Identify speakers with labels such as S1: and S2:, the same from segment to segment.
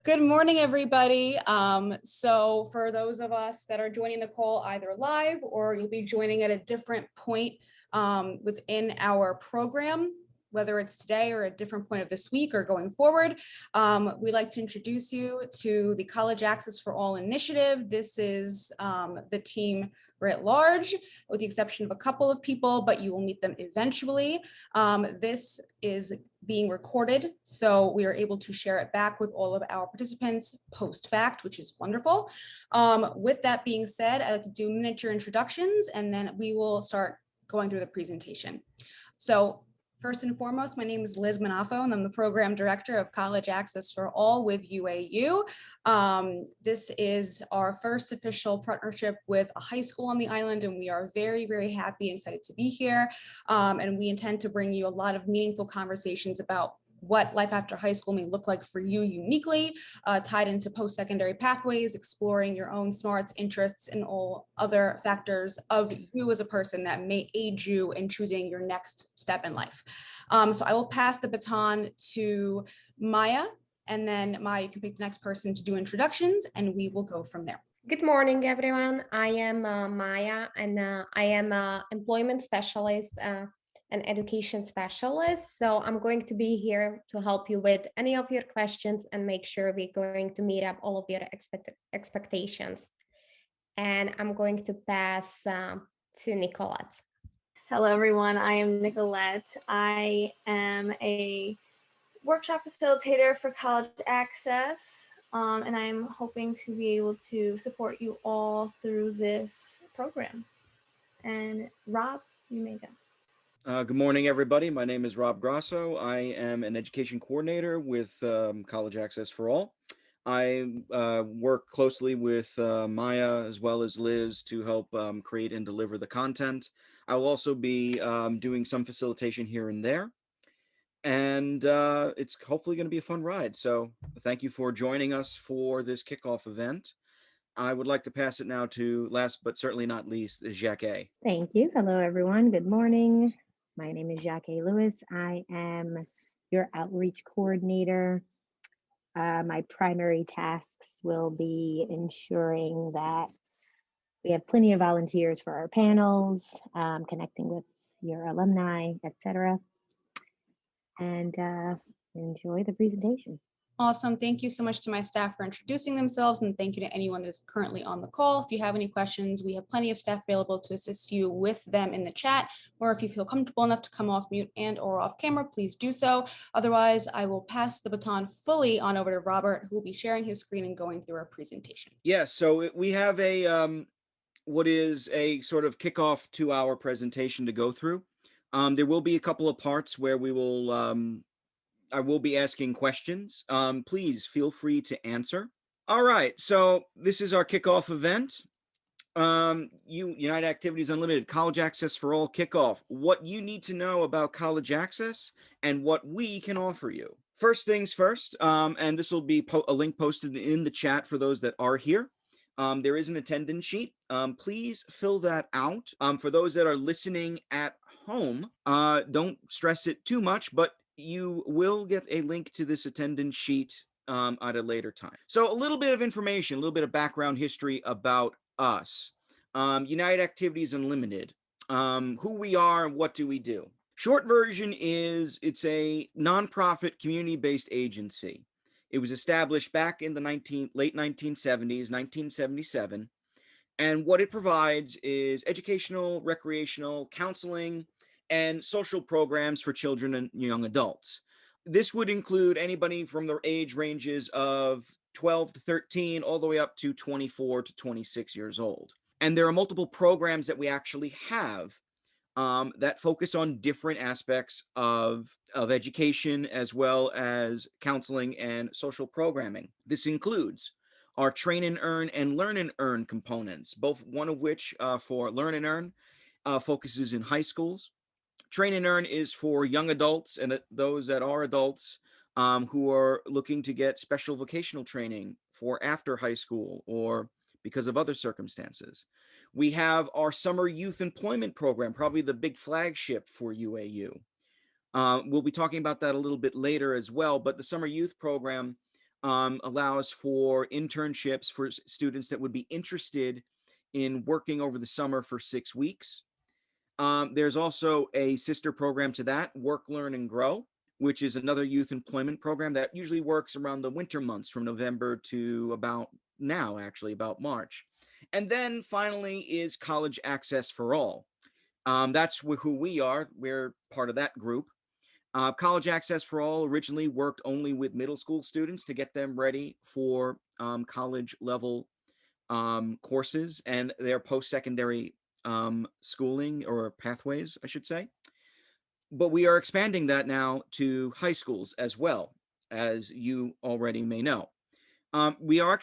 S1: Good morning, everybody. So for those of us that are joining the call either live or you'll be joining at a different point within our program, whether it's today or a different point of this week or going forward, we'd like to introduce you to the College Access for All initiative. This is the team writ large, with the exception of a couple of people, but you will meet them eventually. This is being recorded, so we are able to share it back with all of our participants post-fact, which is wonderful. With that being said, I'd like to do miniature introductions, and then we will start going through the presentation. So first and foremost, my name is Liz Manafo, and I'm the Program Director of College Access for All with UAU. This is our first official partnership with a high school on the island, and we are very, very happy and excited to be here. And we intend to bring you a lot of meaningful conversations about what life after high school may look like for you uniquely, tied into post-secondary pathways, exploring your own smarts, interests, and all other factors of you as a person that may aid you in choosing your next step in life. So I will pass the baton to Maya, and then Maya, you can pick the next person to do introductions, and we will go from there.
S2: Good morning, everyone. I am Maya, and I am an employment specialist and education specialist. So I'm going to be here to help you with any of your questions and make sure we're going to meet up all of your expectations. And I'm going to pass to Nicolette.
S3: Hello, everyone. I am Nicolette. I am a workshop facilitator for College Access, and I'm hoping to be able to support you all through this program. And Rob, you may go.
S4: Good morning, everybody. My name is Rob Grosso. I am an education coordinator with College Access for All. I work closely with Maya as well as Liz to help create and deliver the content. I will also be doing some facilitation here and there. And it's hopefully going to be a fun ride. So thank you for joining us for this kickoff event. I would like to pass it now to, last but certainly not least, Jacques.
S5: Thank you. Hello, everyone. Good morning. My name is Jacques Lewis. I am your outreach coordinator. My primary tasks will be ensuring that we have plenty of volunteers for our panels, connecting with your alumni, etc. And enjoy the presentation.
S1: Awesome. Thank you so much to my staff for introducing themselves, and thank you to anyone that's currently on the call. If you have any questions, we have plenty of staff available to assist you with them in the chat, or if you feel comfortable enough to come off mute and or off camera, please do so. Otherwise, I will pass the baton fully on over to Robert, who will be sharing his screen and going through our presentation.
S4: Yes, so we have a what is a sort of kickoff 2-hour presentation to go through. There will be a couple of parts where we will I will be asking questions. Please feel free to answer. All right, so this is our kickoff event. United Activities Unlimited, College Access for All kickoff. What you need to know about College Access and what we can offer you. First things first, and this will be a link posted in the chat for those that are here. There is an attendance sheet. Please fill that out. For those that are listening at home, don't stress it too much, but you will get a link to this attendance sheet at a later time. So a little bit of information, a little bit of background history about us. United Activities Unlimited, who we are and what do we do. Short version is it's a nonprofit community-based agency. It was established back in the late 1970s, 1977. And what it provides is educational, recreational, counseling, and social programs for children and young adults. This would include anybody from the age ranges of 12 to 13 all the way up to 24 to 26 years old. And there are multiple programs that we actually have that focus on different aspects of education as well as counseling and social programming. This includes our train and earn and learn and earn components, both one of which for learn and earn focuses in high schools. Train and earn is for young adults and those that are adults who are looking to get special vocational training for after high school or because of other circumstances. We have our summer youth employment program, probably the big flagship for UAU. We'll be talking about that a little bit later as well, but the summer youth program allows for internships for students that would be interested in working over the summer for 6 weeks. There's also a sister program to that, Work, Learn, and Grow, which is another youth employment program that usually works around the winter months from November to about now, actually, about March. And then finally is College Access for All. That's who we are. We're part of that group. College Access for All originally worked only with middle school students to get them ready for college level courses and their post-secondary schooling or pathways, I should say. But we are expanding that now to high schools as well, as you already may know. We are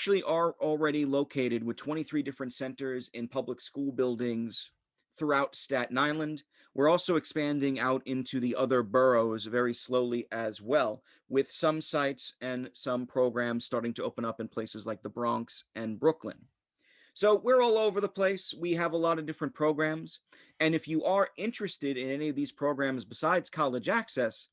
S4: already located with 23 different centers in public school buildings throughout Staten Island. We're also expanding out into the other boroughs very slowly as well, with some sites and some programs starting to open up in places like the Bronx and Brooklyn. So we're all over the place. We have a lot of different programs. And if you are interested in any of these programs besides College Access,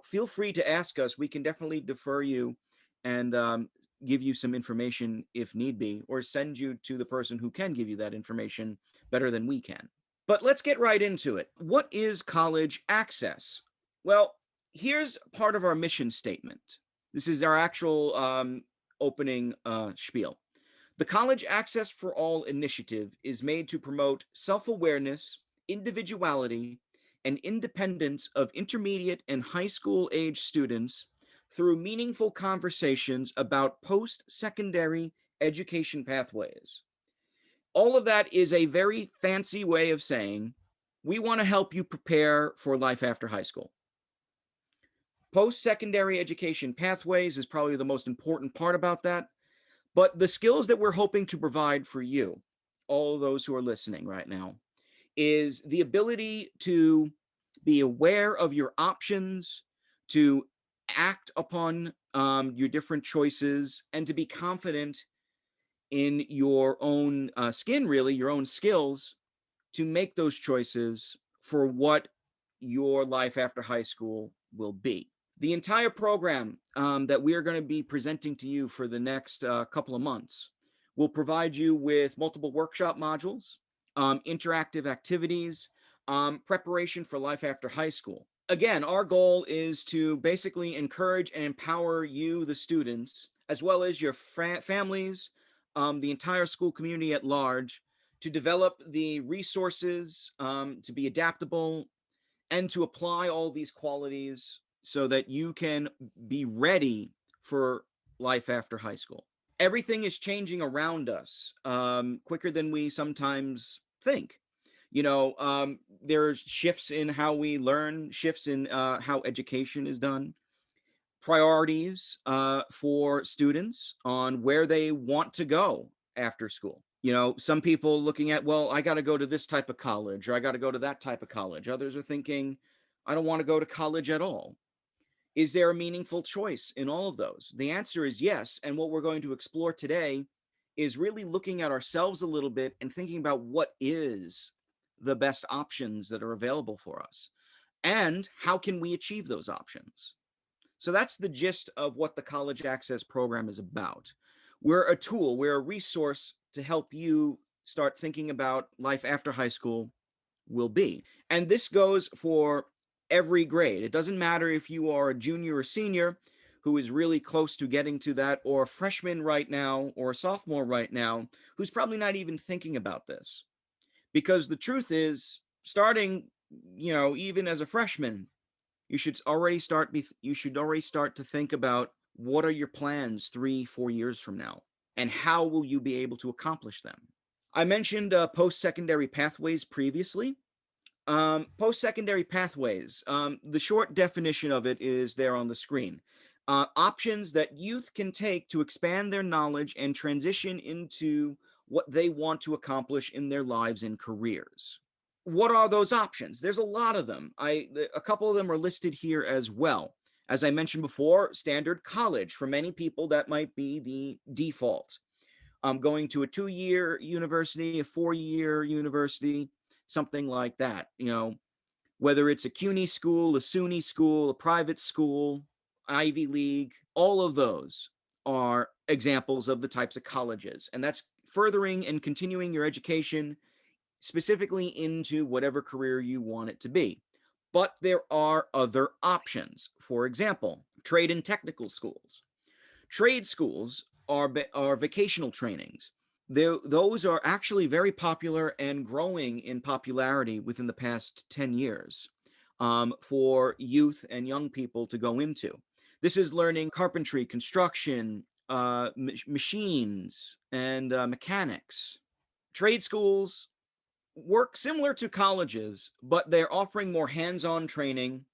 S4: feel free to ask us. We can definitely defer you and give you some information if need be, or send you to the person who can give you that information better than we can. But let's get right into it. What is College Access? Well, here's part of our mission statement. This is our actual opening spiel. The College Access for All initiative is made to promote self-awareness, individuality, and independence of intermediate and high school age students through meaningful conversations about post-secondary education pathways. All of that is a very fancy way of saying we want to help you prepare for life after high school. Post-secondary education pathways is probably the most important part about that. But the skills that we're hoping to provide for you, all of those who are listening right now, is the ability to be aware of your options, to act upon your different choices, and to be confident in your own skin, really, your own skills, to make those choices for what your life after high school will be. The entire program that we are going to be presenting to you for the next couple of months will provide you with multiple workshop modules, interactive activities, preparation for life after high school. Again, our goal is to basically encourage and empower you, the students, as well as your families, the entire school community at large, to develop the resources, to be adaptable, and to apply all these qualities so that you can be ready for life after high school. Everything is changing around us quicker than we sometimes think. There's shifts in how we learn, shifts in how education is done, priorities for students on where they want to go after school. Some people looking at, well, I got to go to this type of college, or I got to go to that type of college. Others are thinking, I don't want to go to college at all. Is there a meaningful choice in all of those? The answer is yes. And what we're going to explore today is really looking at ourselves a little bit and thinking about what is the best options that are available for us and how can we achieve those options. So that's the gist of what the College Access program is about. We're a tool, we're a resource to help you start thinking about life after high school will be. And this goes for every grade. It doesn't matter if you are a junior or senior who is really close to getting to that, or a freshman right now, or a sophomore right now, who's probably not even thinking about this. Because the truth is, starting, even as a freshman, you should already start to think about what are your plans 3-4 years from now, and how will you be able to accomplish them. I mentioned post-secondary pathways previously. Post-secondary pathways, the short definition of it is there on the screen. Options that youth can take to expand their knowledge and transition into what they want to accomplish in their lives and careers. What are those options? There's a lot of them. A couple of them are listed here as well. As I mentioned before, standard college. For many people, that might be the default. Going to a 2-year university, a 4-year university, something like that. Whether it's a CUNY school, a SUNY school, a private school, Ivy League, all of those are examples of the types of colleges, and that's furthering and continuing your education specifically into whatever career you want it to be. But there are other options. For example, trade and technical schools. Trade schools are vocational trainings. Those are actually very popular and growing in popularity within the past 10 years for youth and young people to go into. This is learning carpentry, construction, machines, and mechanics. Trade schools work similar to colleges, but they're offering more hands-on training,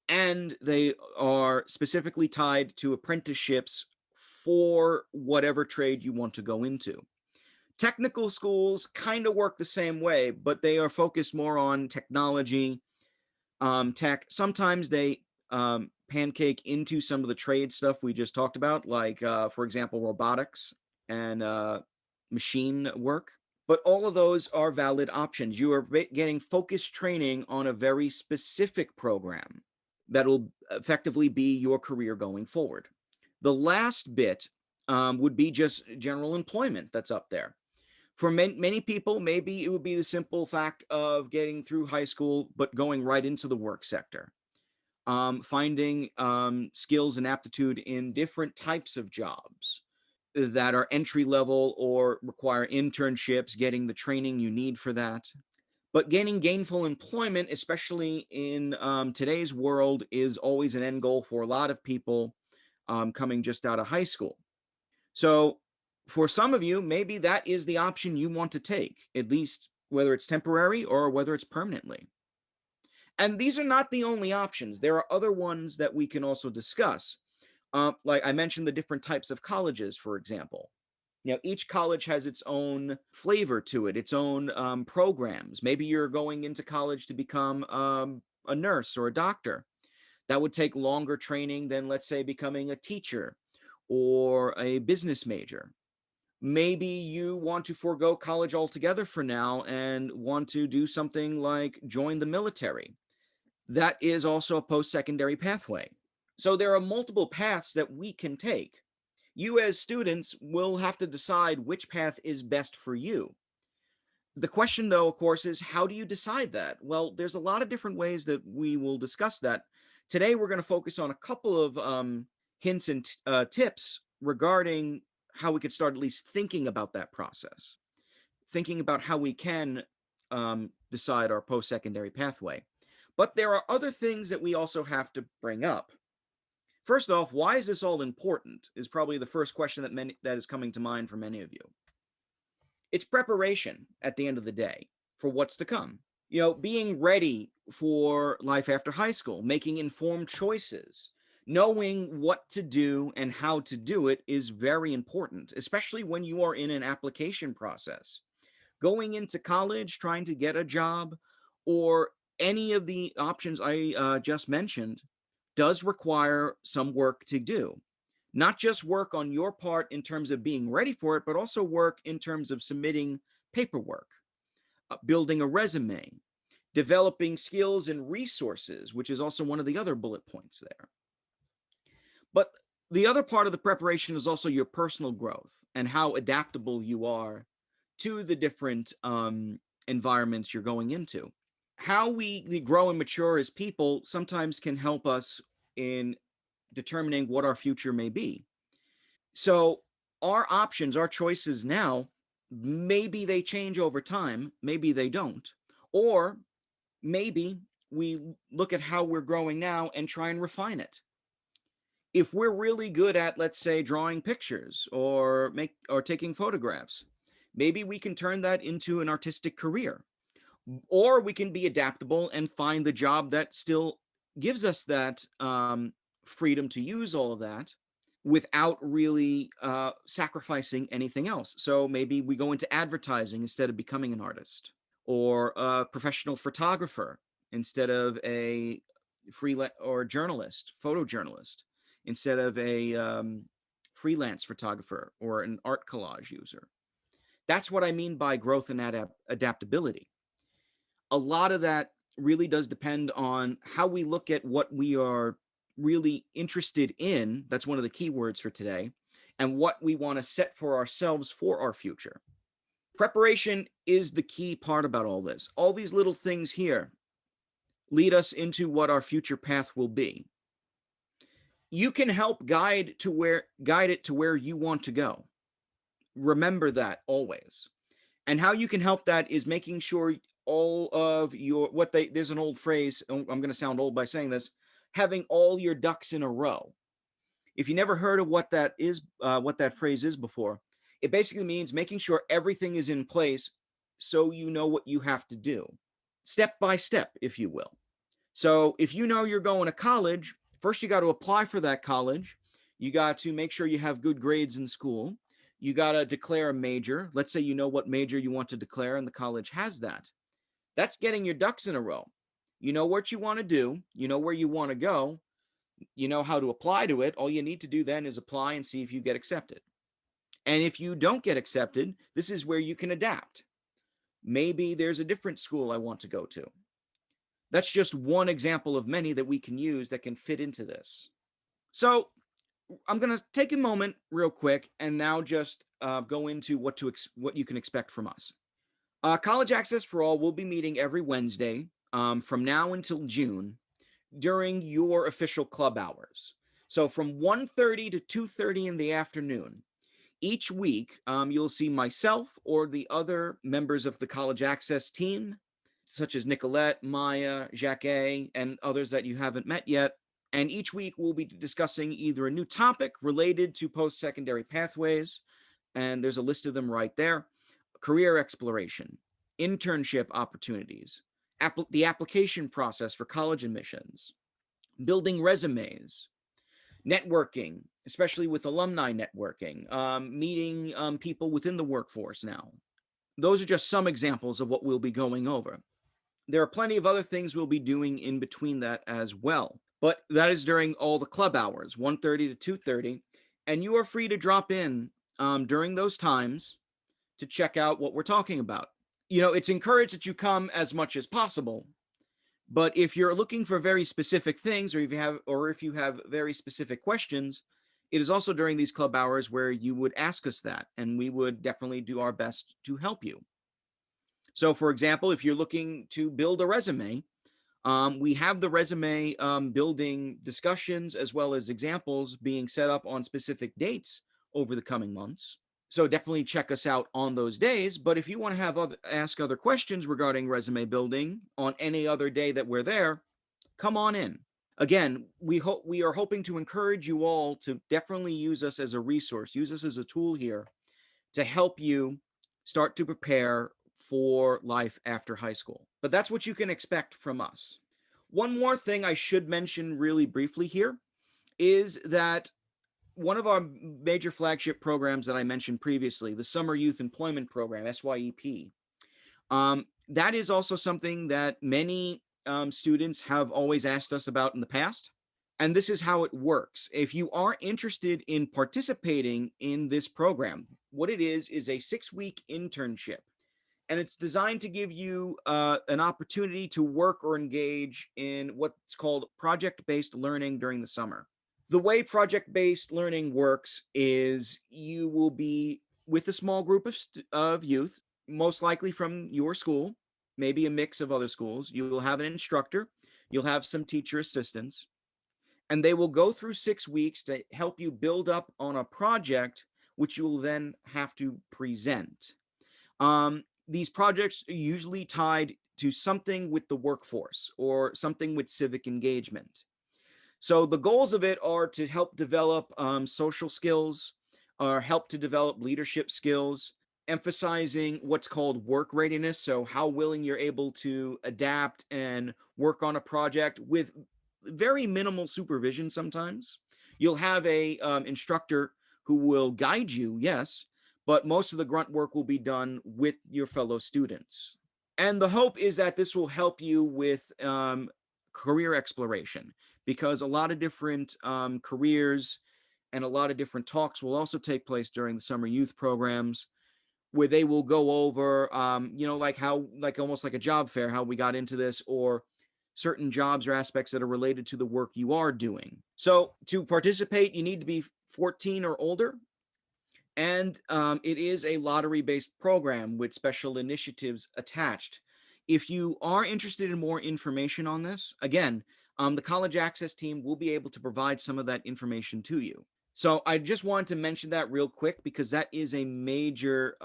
S4: and they are specifically tied to apprenticeships for whatever trade you want to go into. Technical schools kind of work the same way, but they are focused more on technology, tech. Sometimes they pancake into some of the trade stuff we just talked about, like, for example, robotics and machine work. But all of those are valid options. You are getting focused training on a very specific program that will effectively be your career going forward. The last bit would be just general employment that's up there. For many people, maybe it would be the simple fact of getting through high school, but going right into the work sector, finding skills and aptitude in different types of jobs that are entry level or require internships, getting the training you need for that. But gaining gainful employment, especially in today's world, is always an end goal for a lot of people coming just out of high school. So for some of you, maybe that is the option you want to take, at least whether it's temporary or whether it's permanently. And these are not the only options. There are other ones that we can also discuss. Like I mentioned, the different types of colleges, for example. You know, each college has its own flavor to it, its own programs. Maybe you're going into college to become a nurse or a doctor. That would take longer training than, let's say, becoming a teacher or a business major. Maybe you want to forego college altogether for now and want to do something like join the military. That is also a post-secondary pathway. So there are multiple paths that we can take. You as students will have to decide which path is best for you. The question, though, of course, is how do you decide that? Well, there's a lot of different ways that we will discuss that. Today, we're going to focus on a couple of hints and tips regarding how we could start at least thinking about that process, thinking about how we can decide our post-secondary pathway. But there are other things that we also have to bring up. First off, why is this all important is probably the first question that is coming to mind for many of you. It's preparation at the end of the day for what's to come. You know, being ready for life after high school, making informed choices, knowing what to do and how to do it is very important, especially when you are in an application process. Going into college, trying to get a job, or any of the options I just mentioned does require some work to do. Not just work on your part in terms of being ready for it, but also work in terms of submitting paperwork, building a resume, developing skills and resources, which is also one of the other bullet points there. But the other part of the preparation is also your personal growth and how adaptable you are to the different environments you're going into. How we grow and mature as people sometimes can help us in determining what our future may be. So our options, our choices now, maybe they change over time, maybe they don't. Or maybe we look at how we're growing now and try and refine it. If we're really good at, let's say, drawing pictures or taking photographs, maybe we can turn that into an artistic career. Or we can be adaptable and find the job that still gives us that freedom to use all of that without really sacrificing anything else. So maybe we go into advertising instead of becoming an artist, or a professional photographer instead of a freelance or journalist, photojournalist, instead of a freelance photographer or an art collage user. That's what I mean by growth and adaptability. A lot of that really does depend on how we look at what we are really interested in. That's one of the key words for today. and what we want to set for ourselves for our future. Preparation is the key part about all this. All these little things here lead us into what our future path will be. You can help guide it to where you want to go. Remember that always. And how you can help that is making sure all of your there's an old phrase, I'm going to sound old by saying this, having all your ducks in a row. If you never heard of what that phrase is before, it basically means making sure everything is in place so you know what you have to do, step by step, if you will. So if you know you're going to college, first you got to apply for that college. You got to make sure you have good grades in school. You got to declare a major. Let's say you know what major you want to declare and the college has that. That's getting your ducks in a row. You know what you want to do. You know where you want to go. You know how to apply to it. All you need to do then is apply and see if you get accepted. And if you don't get accepted, this is where you can adapt. Maybe there's a different school I want to go to. That's just one example of many that we can use that can fit into this. So I'm going to take a moment real quick and now just go into what you can expect from us. College Access for All will be meeting every Wednesday from now until June during your official club hours. So from 1:30 to 2:30 in the afternoon. Each week, you'll see myself or the other members of the College Access team, such as Nicolette, Maya, Jacques, and others that you haven't met yet. And each week we'll be discussing either a new topic related to post-secondary pathways, and there's a list of them right there, career exploration, internship opportunities, the application process for college admissions, building resumes, networking, especially with alumni networking, meeting people within the workforce now. Those are just some examples of what we'll be going over. There are plenty of other things we'll be doing in between that as well, but that is during all the club hours, 1:30 to 2:30, and you are free to drop in during those times to check out what we're talking about. You know, it's encouraged that you come as much as possible, but if you're looking for very specific things, or if you have very specific questions, it is also during these club hours where you would ask us that, and we would definitely do our best to help you. So, for example, if you're looking to build a resume, we have the resume building discussions as well as examples being set up on specific dates over the coming months. So definitely check us out on those days. But if you want to ask other questions regarding resume building on any other day that we're there, come on in. Again, we are hoping to encourage you all to definitely use us as a resource, use us as a tool here to help you start to prepare for life after high school. But that's what you can expect from us. One more thing I should mention really briefly here is that one of our major flagship programs that I mentioned previously, the Summer Youth Employment Program, SYEP, that is also something that many students have always asked us about in the past. And this is how it works. If you are interested in participating in this program, what it is a 6-week internship. And it's designed to give you an opportunity to work or engage in what's called project-based learning during the summer. The way project-based learning works is you will be with a small group of youth, most likely from your school, maybe a mix of other schools. You will have an instructor, you'll have some teacher assistants, and they will go through 6 weeks to help you build up on a project, which you will then have to present. These projects are usually tied to something with the workforce or something with civic engagement. So the goals of it are to help develop social skills, or help to develop leadership skills, emphasizing what's called work readiness. So how willing you're able to adapt and work on a project with very minimal supervision sometimes. You'll have a instructor who will guide you, yes, but most of the grunt work will be done with your fellow students. And the hope is that this will help you with career exploration, because a lot of different careers and a lot of different talks will also take place during the summer youth programs, where they will go over, like almost like a job fair, how we got into this, or certain jobs or aspects that are related to the work you are doing. So to participate, you need to be 14 or older. And it is a lottery-based program with special initiatives attached. If you are interested in more information on this, again, the College Access team will be able to provide some of that information to you. So I just wanted to mention that real quick because that is a major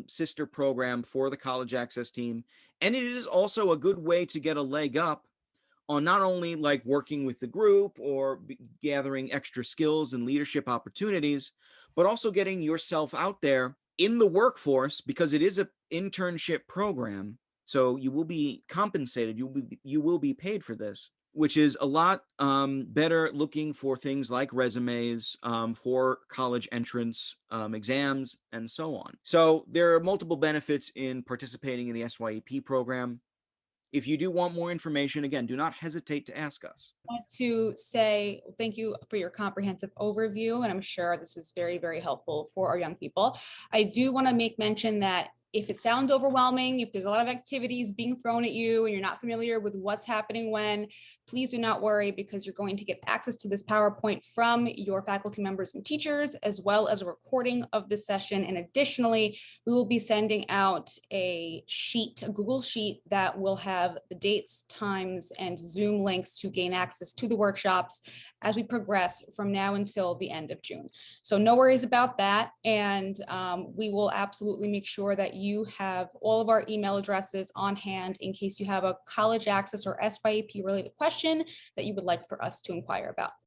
S4: sister program for the College Access team. And it is also a good way to get a leg up on not only like working with the group or gathering extra skills and leadership opportunities, but also getting yourself out there in the workforce because it is an internship program. So you will be compensated, you will be paid for this, which is a lot better looking for things like resumes, for college entrance exams, and so on. So there are multiple benefits in participating in the SYEP program. If you do want more information, again, do not hesitate to ask us.
S1: I want to say thank you for your comprehensive overview, and I'm sure this is very, very helpful for our young people. I do want to make mention that if it sounds overwhelming, if there's a lot of activities being thrown at you and you're not familiar with what's happening when, please do not worry because you're going to get access to this PowerPoint from your faculty members and teachers, as well as a recording of this session. And additionally, we will be sending out a sheet, a Google Sheet that will have the dates, times, and Zoom links to gain access to the workshops as we progress from now until the end of June. So no worries about that. And we will absolutely make sure that you have all of our email addresses on hand in case you have a College Access or SYEP related question that you would like for us to inquire about.